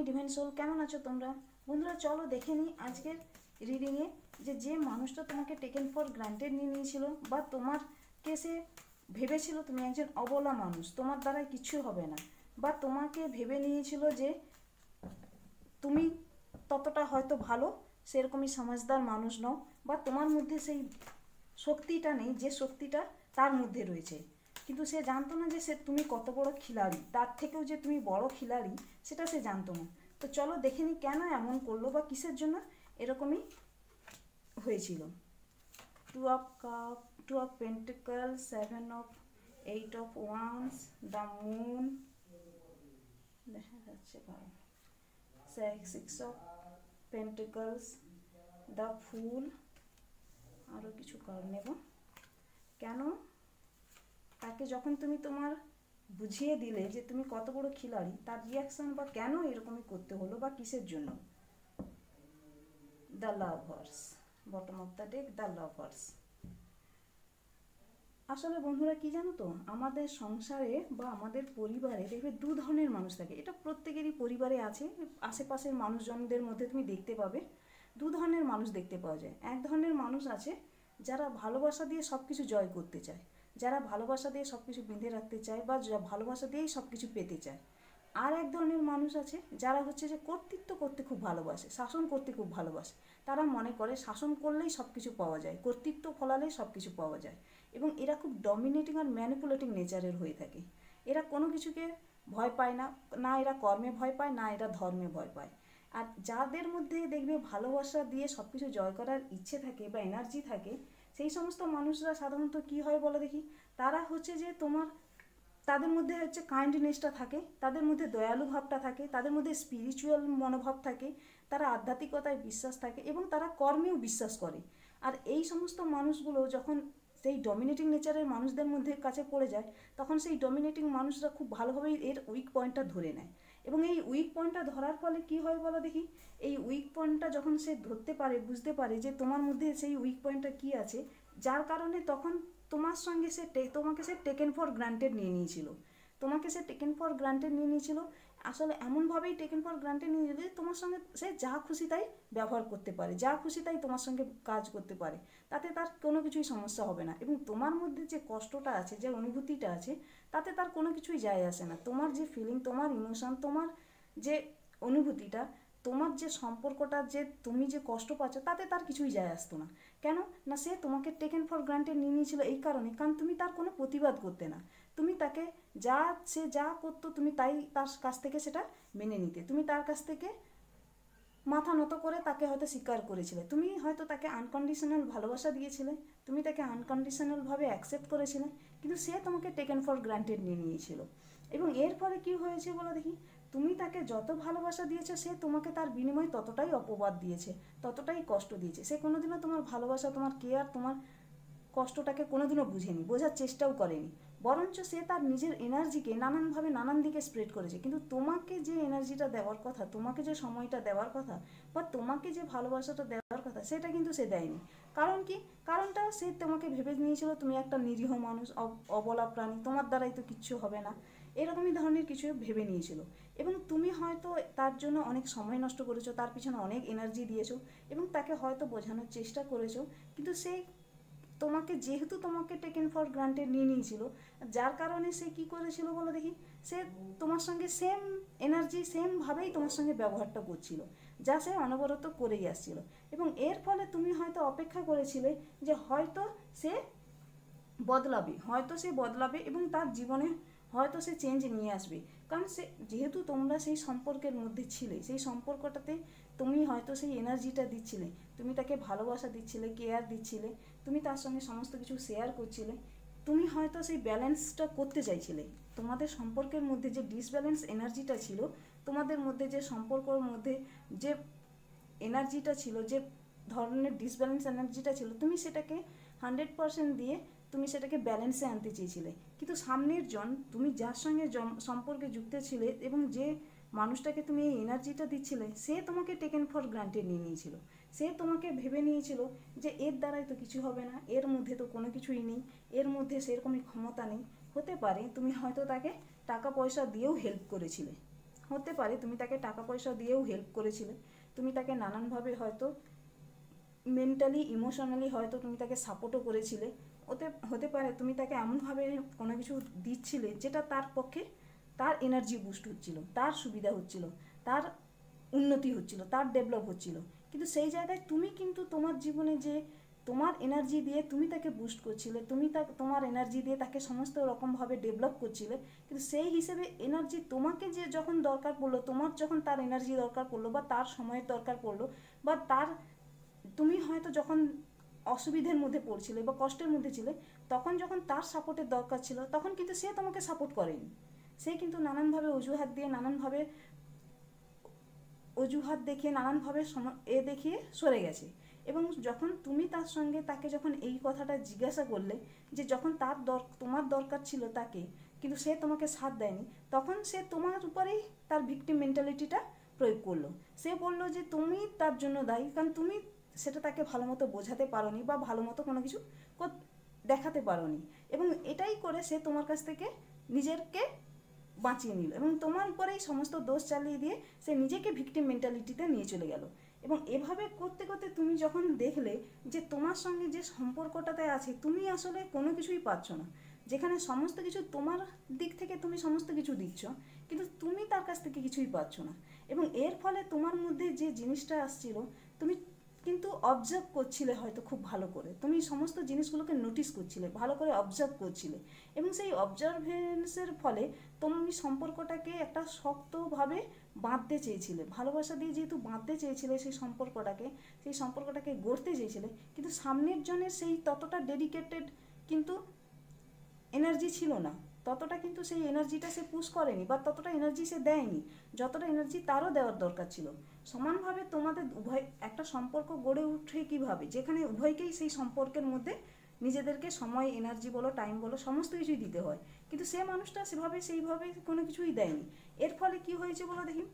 মাই divine soul, কেমন আছো তোমরা? বন্ধুরা চলো দেখে নিই আজকের রিডিংয়ে যে মানুষটা তোমাকে টেকেন ফর গ্রান্টেড নিয়ে নিয়েছিল বা তোমারকে সে ভেবেছিল তুমি একজন অবলা মানুষ, তোমার দ্বারাই কিছু হবে না, বা তোমাকে ভেবে নিয়েছিল যে তুমি ততটা হয়তো ভালো সেরকমই সমাজদার মানুষ নও, বা তোমার মধ্যে সেই শক্তিটা নেই যে শক্তিটা তার মধ্যে রয়েছে। কিন্তু সে জানতো না যে সে তুমি কত বড় খিলাড়ি, তার থেকেও যে তুমি বড় খিলাড়ি সেটা সে জানতো না। তো চলো দেখে নি কেন এমন করলো বা কিসের জন্য এরকমই হয়েছিল। Two of pentacles, 7 of 8 of wands, the moon দেখা যাচ্ছে, 6 অফ পেন্টিকলস, দ্য ফুল। আরও কিছু কার্ড নেব। কেন তাকে যখন তুমি তোমার বুঝিয়ে দিলে যে তুমি কত বড় খিলাড়ি, তার রিয়াকশন বা কেন এরকমই করতে হলো বা কিসের জন্য। The lovers, bottom of the deck, the lovers. আসলে বন্ধুরা কি জানো তো, আমাদের সংসারে বা আমাদের পরিবারে দেখবে দু ধরনের মানুষ থাকে। এটা প্রত্যেকেরই পরিবারে আছে, আশেপাশের মানুষজনদের মধ্যে তুমি দেখতে পাবে দু ধরনের মানুষ দেখতে পাওয়া যায়। এক ধরনের মানুষ আছে যারা ভালোবাসা দিয়ে সব কিছু জয় করতে চায়, যারা ভালোবাসা দিয়ে সব কিছু বেঁধে রাখতে চায় বা ভালোবাসা দিয়েই সব কিছু পেতে চায়। আর এক ধরনের মানুষ আছে যারা হচ্ছে যে কর্তৃত্ব করতে খুব ভালোবাসে, শাসন করতে খুব ভালোবাসে। তারা মনে করে শাসন করলেই সব কিছু পাওয়া যায়, কর্তৃত্ব ফলালেই সব কিছু পাওয়া যায়। এবং এরা খুব ডমিনেটিং আর ম্যানিপুলেটিং নেচারের হয়ে থাকে। এরা কোনো কিছুকে ভয় পায় না, না এরা কর্মে ভয় পায়, না এরা ধর্মে ভয় পায়। আর যাদের মধ্যে দেখবে ভালোবাসা দিয়ে সব কিছু জয় করার ইচ্ছে থাকে বা এনার্জি থাকে, সেই সমস্ত মানুষরা সাধারণত কি হয় বলো দেখি, তারা হচ্ছে যে তোমার তাদের মধ্যে হচ্ছে কাইন্ডনেসটা থাকে, তাদের মধ্যে দয়ালু ভাবটা থাকে, তাদের মধ্যে স্পিরিচুয়াল মনোভাব থাকে, তারা আধ্যাত্মিকতায় বিশ্বাস থাকে এবং তারা কর্মেও বিশ্বাস করে। আর এই সমস্ত মানুষগুলো যখন সেই ডমিনেটিং নেচারের মানুষদের মধ্যে কাছে পড়ে যায়, তখন সেই ডমিনেটিং মানুষরা খুব ভালোভাবেই এর উইক পয়েন্টটা ধরে নেয়। এবং এই উইক পয়েন্টটা ধরার ফলে কি হয় বলো দেখি, এই উইক পয়েন্টটা যখন সে ধরতে পারে, বুঝতে পারে যে তোমার মধ্যে সেই উইক পয়েন্টটা কী আছে, যার কারণে তখন তোমার সঙ্গে তোমাকে সে টেকেন ফর গ্রান্টেড নিয়ে নিয়েছিল। তোমাকে সে টেকেন ফর গ্রান্টেড নিয়ে নিয়েছিল, আসলে এমনভাবেই টেকেন ফর গ্রান্টেড নিয়ে নিয়েছিল যে তোমার সঙ্গে সে যা খুশি তাই ব্যবহার করতে পারে, যা খুশি তাই তোমার সঙ্গে কাজ করতে পারে, তাতে তার কোনো কিছুই সমস্যা হবে না। এবং তোমার মধ্যে যে কষ্টটা আছে, যে অনুভূতিটা আছে, তাতে তার কোনো কিছুই যায় আসে না। তোমার যে ফিলিং, তোমার ইমোশন, তোমার যে অনুভূতিটা, তোমার যে সম্পর্কটা, যে তুমি যে কষ্ট পাচ্ছ, তাতে তার কিছুই যায় আসতো না। কেন না, সে তোমাকে টেকেন ফর গ্রান্টেড নিয়ে নিয়েছিল এই কারণে, কারণ তুমি তার কোনো প্রতিবাদ করতে না। তুমি তাকে সে যা করতো তুমি তাই তার কাছ থেকে সেটা মেনে নিতে, তুমি তার কাছ থেকে মাথা নত করে তাকে হয়তো স্বীকার করেছিলে, তুমি হয়তো তাকে আনকন্ডিশনাল ভালোবাসা দিয়েছিলে, তুমি তাকে আনকন্ডিশনালভাবে অ্যাকসেপ্ট করেছিলে, কিন্তু সে তোমাকে টেকেন ফর গ্রান্টেড নিয়ে নিয়েছিল। এবং এর ফলে কী হয়েছে বলো দেখি, তুমি তাকে যত ভালোবাসা দিয়েছো, সে তোমাকে তার বিনিময়ে ততটাই অপবাদ দিয়েছে, ততটাই কষ্ট দিয়েছে। সে কোনোদিনও তোমার ভালোবাসা, তোমার কেয়ার, তোমার কষ্টটাকে কোনোদিনও বুঝেনি, বোঝার চেষ্টাও করেনি। বরঞ্চ সে তার নিজের এনার্জিকে নানানভাবে নানান দিকে স্প্রেড করেছে, কিন্তু তোমাকে যে এনার্জিটা দেওয়ার কথা, তোমাকে যে সময়টা দেওয়ার কথা, বা তোমাকে যে ভালোবাসাটা দেওয়ার কথা, সেটা কিন্তু সে দেয়নি। কারণ কি? কারণটা সে তোমাকে ভেবে নিয়েছিল তুমি একটা নিরীহ মানুষ, অবলা প্রাণী, তোমার দ্বারাই তো কিচ্ছু হবে না, এরকমই ধরনের কিছু ভেবে নিয়েছিল। এবং তুমি হয়তো তার জন্য অনেক সময় নষ্ট করেছো, তার পিছনে অনেক এনার্জি দিয়েছো এবং তাকে হয়তো বোঝানোর চেষ্টা করেছো, কিন্তু সে যেহেতু তোমাকে টেকেন ফর গ্রান্টেড নিয়ে নিয়েছিল, যার কারণে সে কি করেছিল বলো দেখি, সে তোমার সঙ্গে সেম এনার্জি, সেমভাবেই তোমার সঙ্গে ব্যবহারটা করছিল, যা সে অনবরত করেই আসছিল। এবং এর ফলে তুমি হয়তো অপেক্ষা করেছিলে যে হয়তো সে বদলাবে এবং তার জীবনে হয়তো সে চেঞ্জ নিয়ে আসবে। কারণ সে যেহেতু তোমরা সেই সম্পর্কের মধ্যে ছিলে, সেই সম্পর্কটাতে তুমি হয়তো সেই এনার্জিটা দিচ্ছিলে, তুমি তাকে ভালোবাসা দিচ্ছিলে, কেয়ার দিচ্ছিলে, তুমি তার সঙ্গে সমস্ত কিছু শেয়ার করছিলে, তুমি হয়তো সেই ব্যালেন্সটা করতে চাইছিলে। তোমাদের সম্পর্কের মধ্যে যে ডিসব্যালেন্স এনার্জিটা ছিল, তোমাদের মধ্যে যে সম্পর্কের মধ্যে যে এনার্জিটা ছিল, যে ধরনের ডিসব্যালেন্স এনার্জিটা ছিল, তুমি সেটাকে 100% দিয়ে তুমি সেটাকে ব্যালেন্সে আনতে চেয়েছিলে। কিন্তু সামনের জন, তুমি যার সঙ্গে সম্পর্কে যুক্ত ছিলে এবং যে মানুষটাকে তুমি এই এনার্জিটা দিচ্ছিলে, সে তোমাকে টেকেন ফর গ্রান্টেড নিয়ে নিয়েছিল। সে তোমাকে ভেবে নিয়েছিল যে এর দ্বারাই তো কিছু হবে না, এর মধ্যে তো কোনো কিছুই নেই, এর মধ্যে সেরকমই ক্ষমতা নেই। হতে পারে তুমি হয়তো তাকে টাকা পয়সা দিয়েও হেল্প করেছিলে, হতে পারে তুমি তাকে টাকা পয়সা দিয়েও হেল্প করেছিলে, তুমি তাকে নানানভাবে হয়তো মেন্টালি ইমোশনালি হয়তো তুমি তাকে সাপোর্টও করেছিলে। হতে পারে তুমি তাকে এমনভাবে কোনো কিছু দিচ্ছিলে যেটা তার পক্ষে তার এনার্জি বুস্ট হচ্ছিল, তার সুবিধা হচ্ছিল, তার উন্নতি হচ্ছিল, তার ডেভেলপ হচ্ছিল। কিন্তু সেই জায়গায় তুমি কিন্তু তোমার জীবনে যে তোমার এনার্জি দিয়ে তুমি তাকে বুস্ট করছিলে, তুমি তোমার এনার্জি দিয়ে তাকে সমস্ত রকমভাবে ডেভেলপ করছিলে, কিন্তু সেই হিসেবে এনার্জি তোমাকে যে যখন দরকার পড়লো, তোমার যখন তার এনার্জি দরকার পড়লো বা তার সময়ের দরকার পড়লো বা তার তুমি হয়তো যখন অসুবিধের মধ্যে পড়ছিলে বা কষ্টের মধ্যে ছিলে, তখন যখন তার সাপোর্টের দরকার ছিল তখন কিন্তু সে তোমাকে সাপোর্ট করেনি। সে কিন্তু নানানভাবে অজুহাত দেখিয়ে নানানভাবে দেখিয়ে সরে গেছে। এবং যখন তুমি তার সঙ্গে তাকে যখন এই কথাটা জিজ্ঞাসা করলে যে যখন তোমার দরকার ছিল তাকে, কিন্তু সে তোমাকে সাথ দেয়নি, তখন সে তোমার উপরেই তার ভিকটিম মেন্টালিটিটা প্রয়োগ করলো। সে বললো যে তুমি তার জন্য দায়ী, কারণ তুমি সেটা তাকে ভালো মতো বোঝাতে পারোনি বা ভালো মতো কোনো কিছু দেখাতে পারোনি, এবং এটাই করে সে তোমার কাছ থেকে নিজেকে বাঁচিয়ে নিল এবং তোমার উপরেই সমস্ত দোষ চালিয়ে দিয়ে সে নিজেকে ভিকটিম মেন্টালিটিতে নিয়ে চলে গেল। এবং এভাবে করতে করতে তুমি যখন দেখলে যে তোমার সঙ্গে যে সম্পর্কটাতে আছে তুমি আসলে কোনো কিছুই পাচ্ছ না, যেখানে সমস্ত কিছু তোমার দিক থেকে তুমি সমস্ত কিছু দিচ্ছ, কিন্তু তুমি তার কাছ থেকে কিছুই পাচ্ছ না। এবং এর ফলে তোমার মধ্যে যে জিনিসটা আসছিল, তুমি কিন্তু অবজার্ভ করছিলে হয়তো খুব ভালো করে, তুমি সমস্ত জিনিসগুলোকে নোটিস করছিলে, ভালো করে অবজার্ভ করছিলে, এবং সেই অবজারভেন্সের ফলে তুমি সম্পর্কটাকে একটা শক্তভাবে বাঁধতে চেয়েছিলে, ভালোবাসা দিয়ে যেহেতু বাঁধতে চেয়েছিলে সেই সম্পর্কটাকে গড়তে চেয়েছিলে, কিন্তু সামনের জনের সেই ততটা ডেডিকেটেড কিন্তু এনার্জি ছিল না, ততটা কিন্তু সেই এনার্জিটা সে পুশ করেনি বা ততটা এনার্জি সে দেয়নি যতটা এনার্জি তারও দেওয়ার দরকার ছিল। সমানভাবে তোমাদের উভয় একটা সম্পর্ক গড়ে উঠে কীভাবে, যেখানে উভয়কেই সেই সম্পর্কের মধ্যে নিজেদেরকে সময়, এনার্জি বলো, টাইম বলো, সমস্ত কিছুই দিতে হয়, কিন্তু সে মানুষটা সেইভাবে কোনো কিছুই দেয়নি। এর ফলে কি হয়েছে বলো দেখি,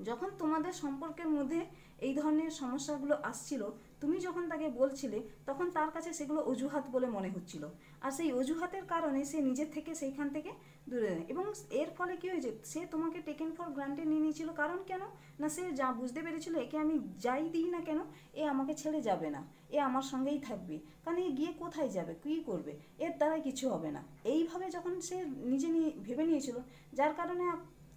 যখন তোমাদের সম্পর্কের মধ্যে এই ধরনের সমস্যাগুলো আসছিল, তুমি যখন তাকে বলছিলে তখন তার কাছে সেগুলো অজুহাত বলে মনে হচ্ছিল, আর সেই অজুহাতের কারণে সে নিজের থেকে সেইখান থেকে দূরে যায়। এবং এর ফলে কী হয়েছে, সে তোমাকে টেকেন ফর গ্রান্টেড নিয়ে নিয়েছিল। কারণ কেন না, সে যা বুঝতে পেরেছিল একে আমি যাই দিই না কেন এ আমাকে ছেড়ে যাবে না, এ আমার সঙ্গেই থাকবে, কারণ এ গিয়ে কোথায় যাবে, কী করবে, এর দ্বারাই কিছু হবে না। এইভাবে যখন সে ভেবে নিয়েছিল, যার কারণে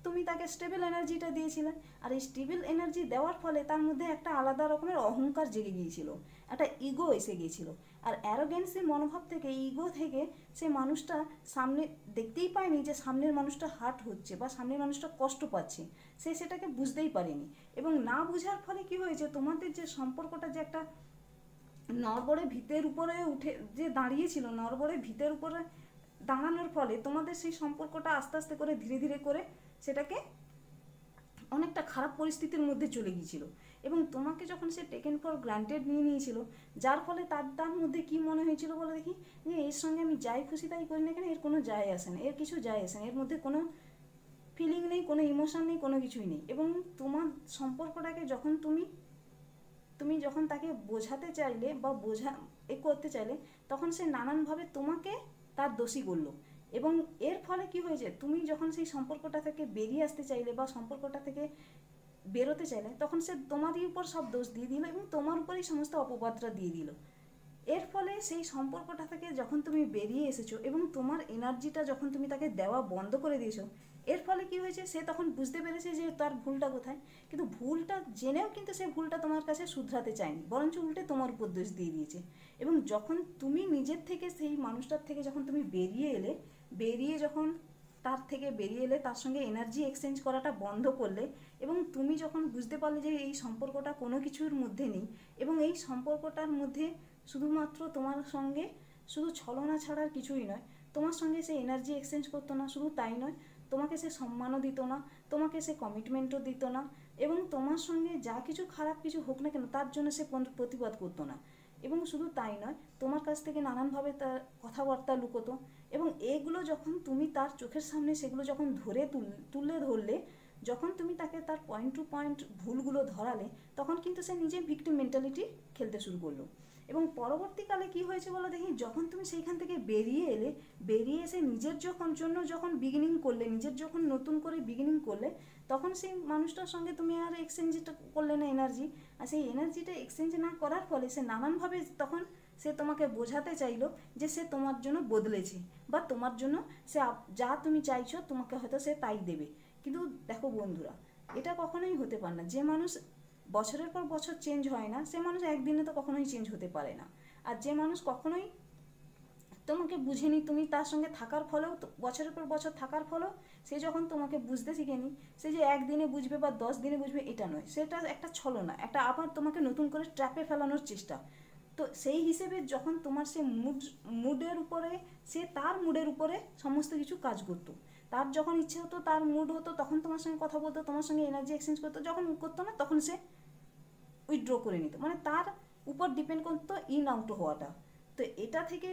তুমি তাকে স্টেবল এনার্জিটা দিয়েছিলে, আর এই স্টেবল এনার্জি দেওয়ার ফলে তার মধ্যে একটা আলাদা রকমের অহংকার জেগে গিয়েছিল, একটা ইগো এসে গিয়েছিল, আর অ্যারোগেন্সি মনোভাব থেকে, ইগো থেকে সে মানুষটা সামনে দেখতেই পায়নি যে সামনের মানুষটা হার্ট হচ্ছে বা সামনের মানুষটা কষ্ট পাচ্ছে, সে সেটাকে বুঝতেই পারেনি। এবং না বোঝার ফলে কি হয়েছে, তোমাদের যে সম্পর্কটা যে একটা নড়বড়ে ভিতের উপরে উঠে যে দাঁড়িয়েছিল, নড়বড়ে ভিতের উপরে দাঁড়ানোর ফলে তোমাদের সেই সম্পর্কটা আস্তে আস্তে করে ধীরে ধীরে করে সেটাকে অনেকটা খারাপ পরিস্থিতির মধ্যে চলে গিয়েছিল। এবং তোমাকে যখন সে টেকেন ফর গ্রান্টেড নিয়ে নিয়েছিল, যার ফলে তার মধ্যে কি মনে হয়েছিল বলে দেখি, যে এর সঙ্গে আমি যাই খুশি তাই করি না কেন, এর কোনো যায় আসে না, এর কিছু যায় আসে না, এর মধ্যে কোনো ফিলিং নেই, কোনো ইমোশন নেই, কোনো কিছুই নেই। এবং তোমার সম্পর্কটাকে যখন তুমি যখন তাকে বোঝাতে চাইলে বা করতে চাইলে, তখন সে নানানভাবে তোমাকে তার দোষী করলো। এবং এর ফলে কি হয়েছে, তুমি যখন সেই সম্পর্কটা থেকে বেরিয়ে আসতে চাইলে বা সম্পর্কটা থেকে বেরোতে চাইলে, তখন সে তোমারই উপর সব দোষ দিয়ে দিল এবং তোমার উপরেই সমস্ত অপবাদটা দিয়ে দিল। এর ফলে সেই সম্পর্কটা থেকে যখন তুমি বেরিয়ে এসেছো এবং তোমার এনার্জিটা যখন তুমি তাকে দেওয়া বন্ধ করে দিয়েছো, এর ফলে কি হয়েছে, সে তখন বুঝতে পেরেছে যে তার ভুলটা কোথায়, কিন্তু ভুলটা জেনেও কিন্তু সে ভুলটা তোমার কাছে শুধরাতে চায়নি, বরঞ্চ উল্টে তোমার উপর দোষ দিয়ে দিয়েছে। এবং যখন তুমি নিজের থেকে সেই মানুষটার থেকে যখন তুমি বেরিয়ে এলে তার সঙ্গে এনার্জি এক্সচেঞ্জ করাটা বন্ধ করলে, এবং তুমি যখন বুঝতে পারলে যে এই সম্পর্কটা কোনো কিছুর মধ্যে নেই এবং এই সম্পর্কটার মধ্যে শুধুমাত্র তোমার সঙ্গে শুধু ছলনা ছাড়ার কিছুই নয়, তোমার সঙ্গে সে এনার্জি এক্সচেঞ্জ করতো না, শুধু তাই নয়, তোমাকে সে সম্মানও দিত না, তোমাকে সে কমিটমেন্টও দিত না, এবং তোমার সঙ্গে যা কিছু খারাপ কিছু হোক না কেন তার জন্য সে প্রতিবাদ করতো না, এবং শুধু তাই নয়, তোমার কাছ থেকে নানানভাবে তার কথাবার্তা লুকোতো। এবং এগুলো যখন তুমি তার চোখের সামনে সেগুলো যখন তুলে ধরলে, যখন তুমি তাকে তার পয়েন্ট টু পয়েন্ট ভুলগুলো ধরালে, তখন কিন্তু সে নিজের ভিকটিম মেন্টালিটি খেলতে শুরু করলো। এবং পরবর্তীকালে কি হয়েছে বলো দেখি, যখন তুমি সেইখান থেকে বেরিয়ে এলে, বেরিয়ে এসে নিজের যখন বিগিনিং করলে, নিজের যখন নতুন করে বিগিনিং করলে, তখন সেই মানুষটার সঙ্গে তুমি আর এক্সচেঞ্জটা করলে না এনার্জি। আর সেই এনার্জিটা এক্সচেঞ্জ না করার ফলে সে নানানভাবে তখন সে তোমাকে বোঝাতে চাইলো যে সে তোমার জন্য বদলেছে, বা তোমার জন্য সে যা তুমি চাইছো তোমাকে হয়তো সে তাই দেবে। কিন্তু দেখো বন্ধুরা, এটা কখনোই হতে পারে না। যে মানুষ বছরের পর বছর চেঞ্জ হয় না, সে মানুষ একদিনে তো কখনোই চেঞ্জ হতে পারে না। আর যে মানুষ কখনোই তোমাকে বুঝেনি, তুমি তার সঙ্গে থাকার ফলেও, বছরের পর বছর থাকার ফলেও সে যখন তোমাকে বুঝতে শিখেনি, সে যে একদিনে বুঝবে বা 10 দিনে বুঝবে এটা নয়, সেটা একটা ছলনা, একটা আবার তোমাকে নতুন করে ট্র্যাপে ফেলানোর চেষ্টা। তো সেই হিসেবে যখন তোমার সে মুডের উপরে, সে তার মুডের উপরে সমস্ত কিছু কাজ করতো। তার যখন ইচ্ছে হতো, তার মুড হতো, তখন তোমার সঙ্গে কথা বলতো, তোমার সঙ্গে এনার্জি এক্সচেঞ্জ করতো। যখন করতো না, তখন সে উইথড্র করে নিত, মানে তার উপর ডিপেন্ড করতো ইন আউট হওয়াটা। তো এটা থেকে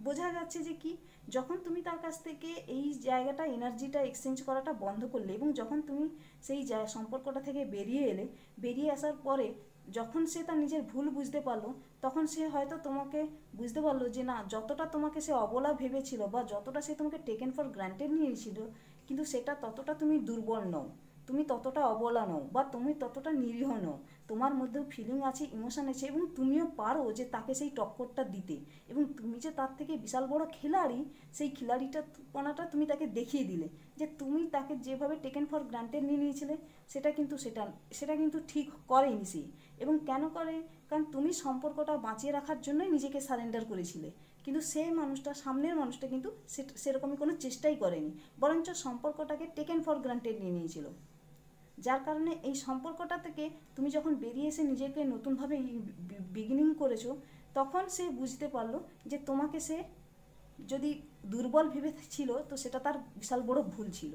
বোঝা যাচ্ছে যে কি, যখন তুমি তার কাছ থেকে এই জায়গাটা এনার্জিটা এক্সচেঞ্জ করাটা বন্ধ করলে, এবং যখন তুমি সেই সম্পর্কটা থেকে বেরিয়ে এলে, বেরিয়ে আসার পরে যখন সে তার নিজের ভুল বুঝতে পারলো, তখন সে হয়তো তোমাকে বুঝতে পারলো যে না, যতটা তোমাকে সে অবলা ভেবেছিল, বা যতটা সে তোমাকে টেকেন ফর গ্রান্টেড নিয়েছিল, কিন্তু সেটা ততটা তুমি দুর্বল নও, তুমি ততটা অবলা নও, বা তুমি ততটা নিরীহ নও। তোমার মধ্যেও ফিলিং আছে, ইমোশন আছে, এবং তুমিও পারো যে তাকে সেই টক্করটা দিতে। এবং তুমি যে তার থেকে বিশাল বড় খেলাড়ি, সেই খেলাড়িটা তুমি তাকে দেখিয়ে দিলে যে তুমি তাকে যেভাবে টেকেন ফর গ্রান্টেড নিয়ে নিয়েছিলে, সেটা কিন্তু ঠিক করেনি সে। এবং কেন করে? কারণ তুমি সম্পর্কটা বাঁচিয়ে রাখার জন্যই নিজেকে সারেন্ডার করেছিলে। কিন্তু সেই মানুষটা, সামনের মানুষটা কিন্তু সেরকমই কোনো চেষ্টাই করেনি, বরঞ্চ সম্পর্কটাকে টেকেন ফর গ্রান্টেড নিয়ে নিয়েছিল। যার কারণে এই সম্পর্কটা থেকে তুমি যখন বেরিয়ে এসে নিজেকে নতুনভাবে বিগিনিং করেছো, তখন সে বুঝতে পারলো যে তোমাকে সে যদি দুর্বল ভেবেছিল, তো সেটা তার বিশাল বড় ভুল ছিল।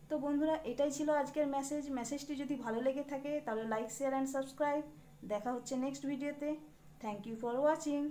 তো বন্ধুরা, এটাই ছিল আজকের মেসেজটি যদি ভালো লেগে থাকে তাহলে লাইক, শেয়ার অ্যান্ড সাবস্ক্রাইব। দেখা হচ্ছে নেক্সট ভিডিওতে। Thank you for watching.